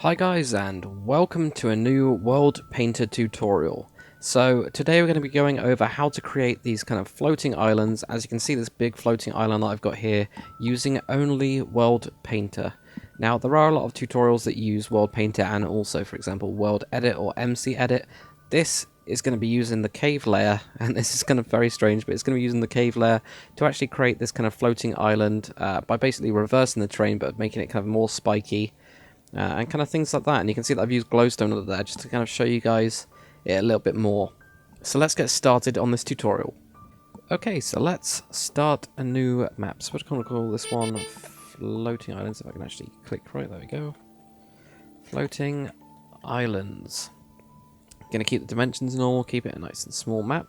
Hi guys, and welcome to a new World Painter tutorial. So today we're going to be going over how to create these kind of floating islands. As you can see, this big floating island that I've got here using only World Painter. Now there are a lot of tutorials that use World Painter and also, for example, World Edit or MC Edit. This is going to be using the cave layer, and this is kind of very strange, but it's going to be using the cave layer to actually create this kind of floating island by basically reversing the terrain but making it kind of more spiky. And kind of things like that. And you can see that I've used glowstone under there just to kind of show you guys it a little bit more. So let's get started on this tutorial. Okay, so let's start a new map. So we're going to call this one Floating Islands. If I can actually click right, there we go. Floating Islands. Going to keep the dimensions normal, keep it a nice and small map.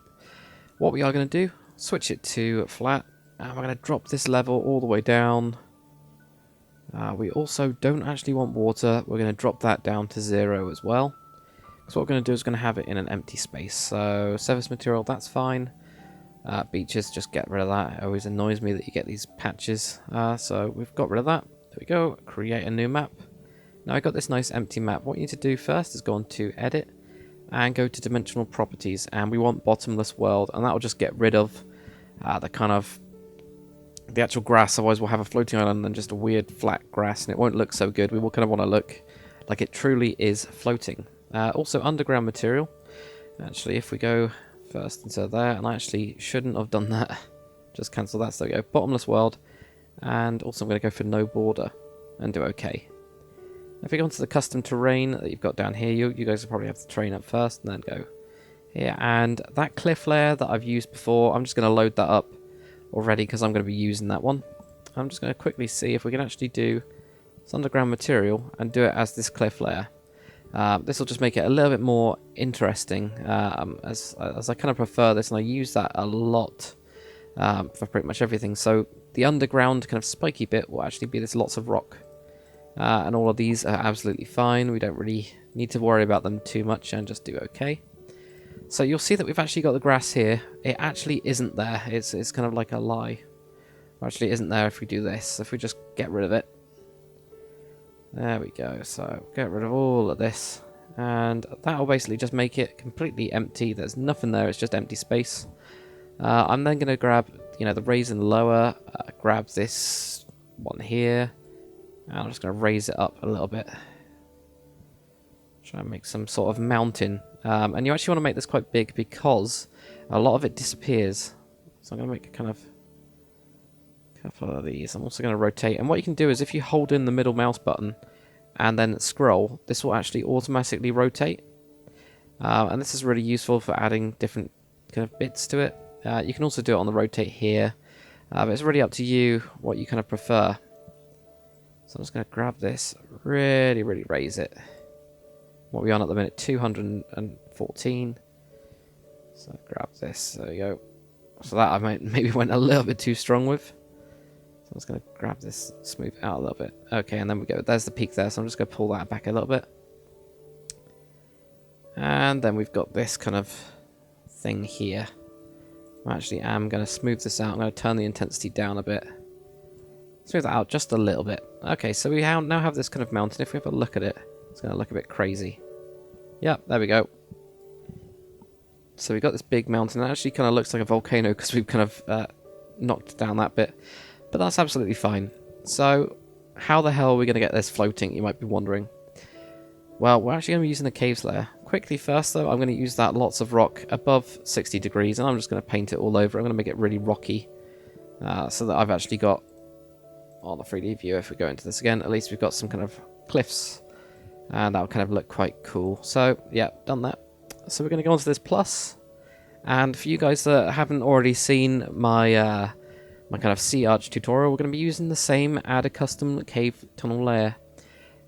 What we are going to do, switch it to flat, and we're going to drop this level all the way down. We also don't actually want water. We're going to drop that down to 0 as well. So what we're going to do is going to have it in an empty space. So surface material, that's fine. Beaches, just get rid of that. It always annoys me that you get these patches. So we've got rid of that. There we go. Create a new map. Now I've got this nice empty map. What you need to do first is go on to Edit and go to Dimensional Properties. And we want Bottomless World. And that will just get rid of the actual grass. Otherwise we'll have a floating island and just a weird flat grass, and it won't look so good. We will kind of want to look like it truly is floating. Also underground material. Actually, if we go first into there, and I actually shouldn't have done that. Just cancel that. So there we go. Bottomless world. And also I'm going to go for no border and do OK. If we go onto the custom terrain that you've got down here, you guys will probably have the terrain up first and then go here. And that cliff layer that I've used before, I'm just going to load that up already because I'm going to be using that one. I'm just going to quickly see if we can actually do this underground material and do it as this cliff layer. This will just make it a little bit more interesting as I kind of prefer this, and I use that a lot for pretty much everything. So the underground kind of spiky bit will actually be this lots of rock, and all of these are absolutely fine. We don't really need to worry about them too much and just do OK. So you'll see that we've actually got the grass here. It actually isn't there. It's kind of like a lie. Or actually it isn't there if we do this. If we just get rid of it. There we go. So get rid of all of this. And that will basically just make it completely empty. There's nothing there. It's just empty space. I'm then going to grab, the raise and lower. Grab this one here. And I'm just going to raise it up a little bit. Try and make some sort of mountain. And you actually want to make this quite big because a lot of it disappears. So I'm going to make a kind of couple of these. I'm also going to rotate. And what you can do is if you hold in the middle mouse button and then scroll, this will actually automatically rotate. And this is really useful for adding different kind of bits to it. You can also do it on the rotate here. But it's really up to you what you kind of prefer. So I'm just going to grab this, really raise it. What are we on at the minute? 214. So grab this. There we go. So that I maybe went a little bit too strong with. So I'm just going to grab this, smooth it out a little bit. Okay, and then we go. There's the peak there. So I'm just going to pull that back a little bit. And then we've got this kind of thing here. I actually am going to smooth this out. I'm going to turn the intensity down a bit. Smooth that out just a little bit. Okay, so we now have this kind of mountain. If we have a look at it, it's going to look a bit crazy. Yep, there we go. So we've got this big mountain. It actually kind of looks like a volcano because we've kind of knocked down that bit. But that's absolutely fine. So how the hell are we going to get this floating, you might be wondering? Well, we're actually going to be using the caves layer. Quickly first, though, I'm going to use that lots of rock above 60 degrees. And I'm just going to paint it all over. I'm going to make it really rocky. So that I've actually got, on the 3D view, if we go into this again, at least we've got some kind of cliffs. And that'll kind of look quite cool. So, yeah, done that. So we're going to go on to this plus. And for you guys that haven't already seen my my kind of sea arch tutorial, we're going to be using the same add a custom cave tunnel layer.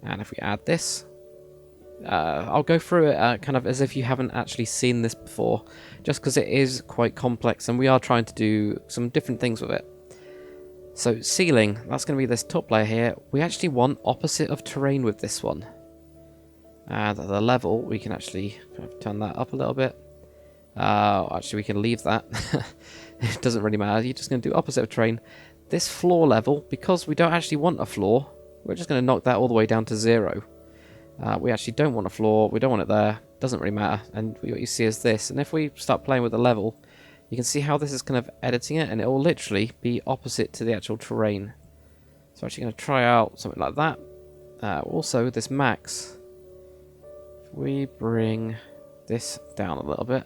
And if we add this, I'll go through it kind of as if you haven't actually seen this before. Just because it is quite complex and we are trying to do some different things with it. So ceiling, that's going to be this top layer here. We actually want opposite of terrain with this one. And at the level, we can actually kind of turn that up a little bit. Actually, we can leave that. It doesn't really matter. You're just going to do opposite of terrain. This floor level, because we don't actually want a floor, we're just going to knock that all the way down to 0. We actually don't want a floor. We don't want it there. Doesn't really matter. And what you see is this. And if we start playing with the level, you can see how this is kind of editing it, and it will literally be opposite to the actual terrain. So I'm actually going to try out something like that. Also, this max, if we bring this down a little bit,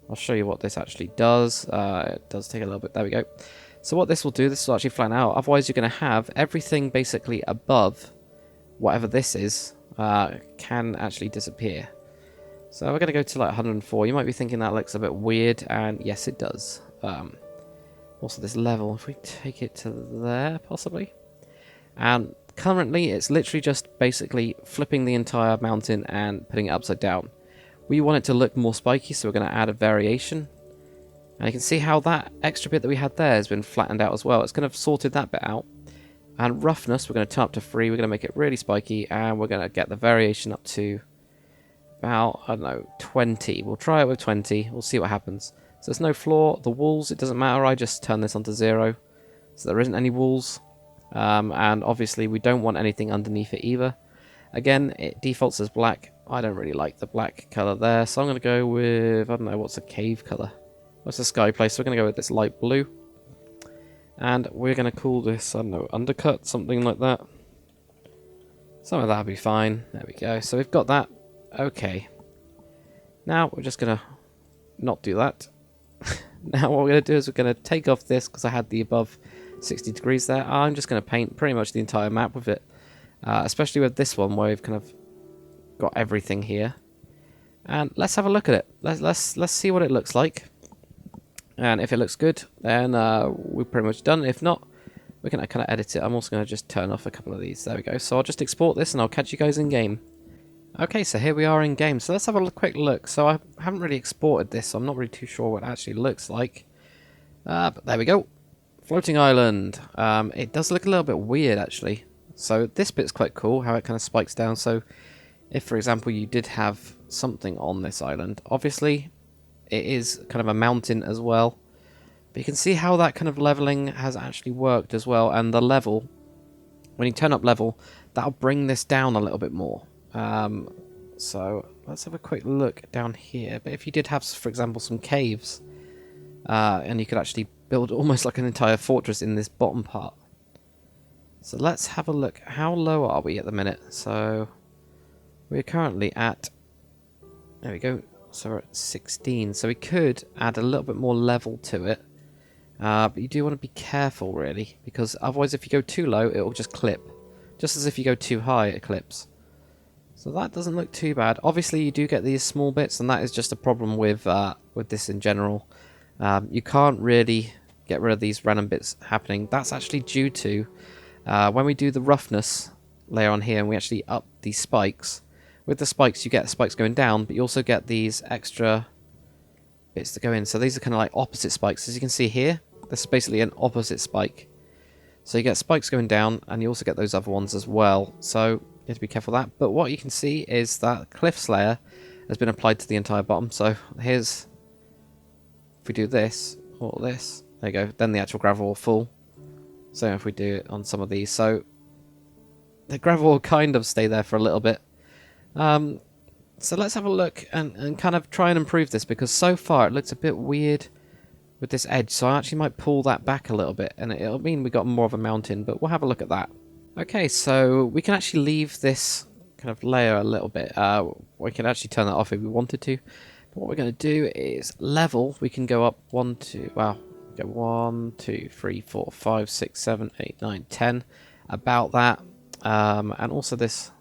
I'll show you what this actually does. It does take a little bit. There we go. So what this will do, this will actually flatten out. Otherwise, you're going to have everything basically above whatever this is can actually disappear. So we're going to go to like 104. You might be thinking that looks a bit weird, and yes, it does. Also, this level, if we take it to there, possibly. And currently, it's literally just basically flipping the entire mountain and putting it upside down. We want it to look more spiky, so we're going to add a variation. And you can see how that extra bit that we had there has been flattened out as well. It's kind of sorted that bit out. And roughness, we're going to turn up to 3. We're going to make it really spiky, and we're going to get the variation up to about, I don't know, 20. We'll try it with 20. We'll see what happens. So there's no floor. The walls, it doesn't matter. I just turn this onto 0. So there isn't any walls. And obviously we don't want anything underneath it either. Again, it defaults as black. I don't really like the black colour there. So I'm going to go with, I don't know, what's a cave colour? What's the sky place? So we're going to go with this light blue. And we're going to call this, I don't know, undercut, something like that. Some of that will be fine. There we go. So we've got that. Okay. Now we're just going to not do that. Now what we're going to do is we're going to take off this because I had the above 60 degrees there. I'm just going to paint pretty much the entire map with it. Especially with this one where we've kind of got everything here. And let's have a look at it. Let's see what it looks like. And if it looks good, then we're pretty much done. If not, we can kind of edit it. I'm also going to just turn off a couple of these. There we go. So I'll just export this and I'll catch you guys in game. Okay, so here we are in game. So let's have a quick look. So I haven't really exported this, so I'm not really too sure what it actually looks like. But there we go. Floating island. It does look a little bit weird, actually. So this bit's quite cool, how it kind of spikes down. So if, for example, you did have something on this island, obviously it is kind of a mountain as well. But you can see how that kind of leveling has actually worked as well. And the level, when you turn up level, that'll bring this down a little bit more. So let's have a quick look down here. But if you did have, for example, some caves, and you could actually build almost like an entire fortress in this bottom part. So let's have a look. How low are we at the minute? So we're currently at, there we go. So we're at 16. So we could add a little bit more level to it. But you do want to be careful, really, because otherwise if you go too low, it will just clip. Just as if you go too high, it clips. So that doesn't look too bad. Obviously, you do get these small bits, and that is just a problem with this in general. You can't really get rid of these random bits happening. That's actually due to when we do the roughness layer on here, and we actually up these spikes. With the spikes, you get spikes going down, but you also get these extra bits that go in. So these are kind of like opposite spikes. As you can see here, this is basically an opposite spike. So you get spikes going down, and you also get those other ones as well. So you have to be careful of that. But what you can see is that cliffs layer has been applied to the entire bottom. So here's, if we do this, or this, there you go, then the actual gravel will fall. So if we do it on some of these, so the gravel will kind of stay there for a little bit. So let's have a look and kind of try and improve this, because so far it looks a bit weird with this edge. So I actually might pull that back a little bit, and it'll mean we got more of a mountain, but we'll have a look at that. Okay, so we can actually leave this kind of layer a little bit. We can actually turn that off if we wanted to. But what we're going to do is level. We can go up 1, 2, wow, go 1, 2, 3, 4, 5, 6, 7, 8, 9, 10. About that. And also this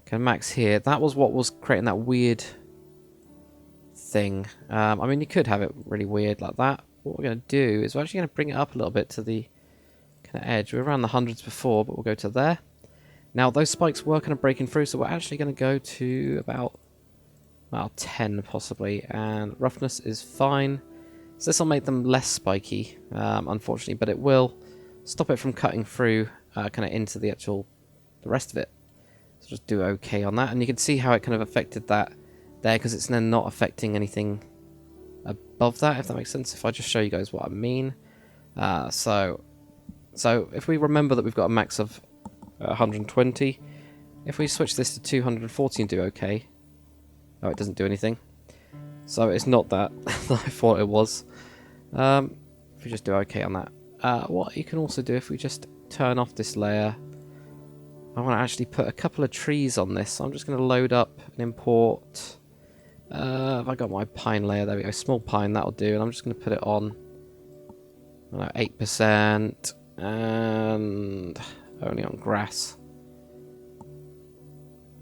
kind of max here. That was what was creating that weird thing. I mean, you could have it really weird like that. What we're going to do is we're actually going to bring it up a little bit to the kind of edge. We were around the hundreds before, but we'll go to there. Now, those spikes were kind of breaking through, so we're actually going to go to about 10 possibly, and roughness is fine. So this will make them less spiky, unfortunately, but it will stop it from cutting through kind of into the rest of it. So just do okay on that, and you can see how it kind of affected that there, because it's then not affecting anything above that, if that makes sense. If I just show you guys what I mean. So if we remember that we've got a max of 120, If we switch this to 240 and do OK... Oh, it doesn't do anything. So it's not that I thought it was. If we just do OK on that. What you can also do, if we just turn off this layer... I want to actually put a couple of trees on this. So I'm just going to load up and import... have I got my pine layer? There we go. Small pine, that'll do. And I'm just going to put it on... I don't know, 8%. And... only on grass.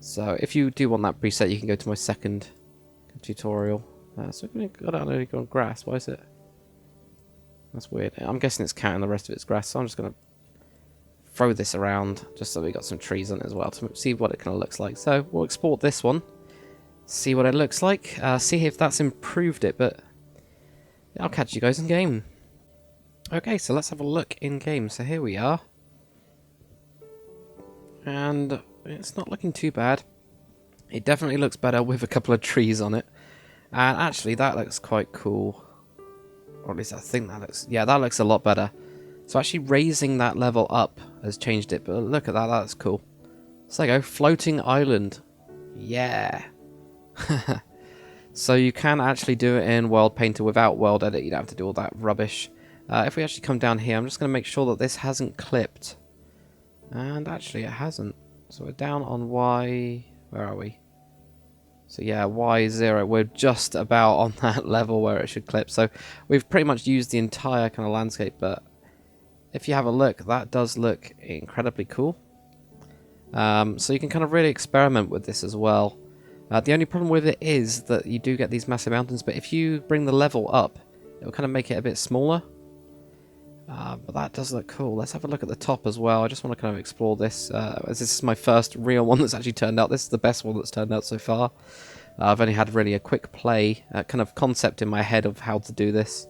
So if you do want that preset, you can go to my second tutorial. So I don't only go on grass. Why is it? That's weird. I'm guessing it's counting the rest of its grass. So I'm just going to throw this around just so we got some trees on it as well to see what it kind of looks like. So we'll export this one, see what it looks like, see if that's improved it. But I'll catch you guys in game. Okay, so let's have a look in game. So here we are. And it's not looking too bad. It definitely looks better with a couple of trees on it. And actually that looks quite cool. Or at least I think that looks... yeah, that looks a lot better. So actually raising that level up has changed it. But look at that, that's cool. So there you go, floating island. Yeah. So you can actually do it in World Painter without World Edit. You don't have to do all that rubbish. If we actually come down here, I'm just going to make sure that this hasn't clipped. And actually it hasn't. So we're down on Y... where are we? So yeah, Y0. We're just about on that level where it should clip. So we've pretty much used the entire kind of landscape. But if you have a look, that does look incredibly cool. So you can kind of really experiment with this as well. The only problem with it is that you do get these massive mountains. But if you bring the level up, it will kind of make it a bit smaller. But that does look cool. Let's have a look at the top as well. I just want to kind of explore this. As this is my first real one that's actually turned out. This is the best one that's turned out so far. I've only had really a quick play, kind of concept in my head of how to do this.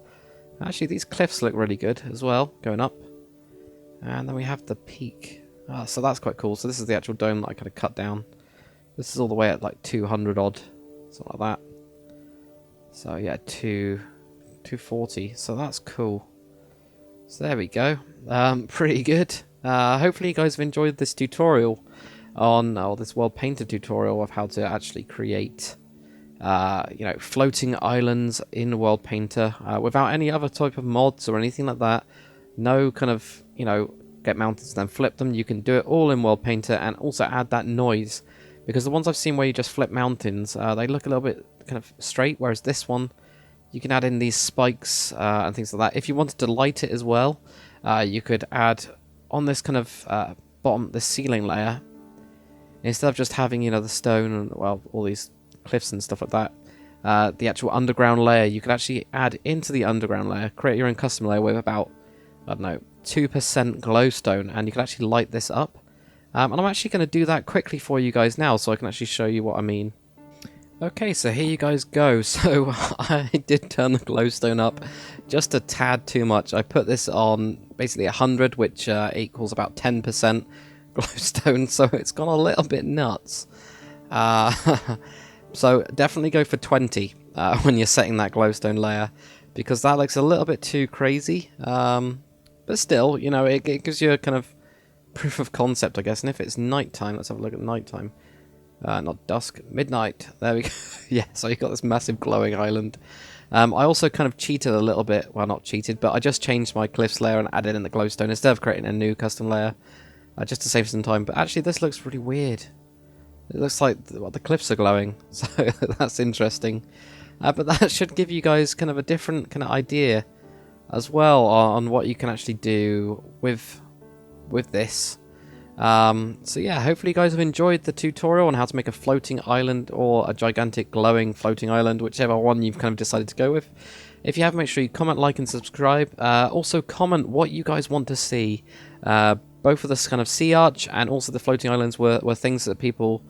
Actually, these cliffs look really good as well, going up. And then we have the peak. So that's quite cool. So this is the actual dome that I kind of cut down. This is all the way at like 200 odd, something like that. So yeah, 240. So that's cool. So there we go. Pretty good. Hopefully you guys have enjoyed this tutorial on, this World Painter tutorial of how to actually create, floating islands in World Painter without any other type of mods or anything like that. No kind of, get mountains and then flip them. You can do it all in World Painter and also add that noise. Because the ones I've seen where you just flip mountains, they look a little bit kind of straight, whereas this one, you can add in these spikes and things like that. If you wanted to light it as well, you could add on this kind of bottom, this ceiling layer, instead of just having, the stone and, well, all these cliffs and stuff like that, the actual underground layer, you could actually add into the underground layer, create your own custom layer with about, I don't know, 2% glowstone, and you can actually light this up. And I'm actually going to do that quickly for you guys now, so I can actually show you what I mean. Okay, so here you guys go. So I did turn the glowstone up just a tad too much. I put this on basically 100, which equals about 10% glowstone, so it's gone a little bit nuts. So definitely go for 20 when you're setting that glowstone layer, because that looks a little bit too crazy. But still, it gives you a kind of proof of concept, I guess. And if it's nighttime, let's have a look at nighttime. Not dusk, midnight. There we go. Yeah, so you got this massive glowing island. I also kind of cheated a little bit. Well, not cheated, but I just changed my cliffs layer and added in the glowstone instead of creating a new custom layer, just to save some time. But actually, this looks really weird. It looks like the cliffs are glowing, so that's interesting. But that should give you guys kind of a different kind of idea as well on what you can actually do with this. So yeah, hopefully you guys have enjoyed the tutorial on how to make a floating island or a gigantic glowing floating island, whichever one you've kind of decided to go with. If you have, make sure you comment, like, and subscribe. Also comment what you guys want to see. Both of this kind of sea arch and also the floating islands were things that people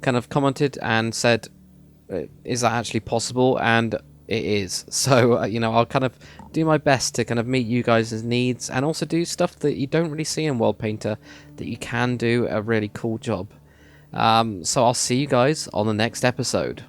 kind of commented and said, is that actually possible? And it is. So, I'll kind of do my best to kind of meet you guys' needs and also do stuff that you don't really see in World Painter that you can do a really cool job. So I'll see you guys on the next episode.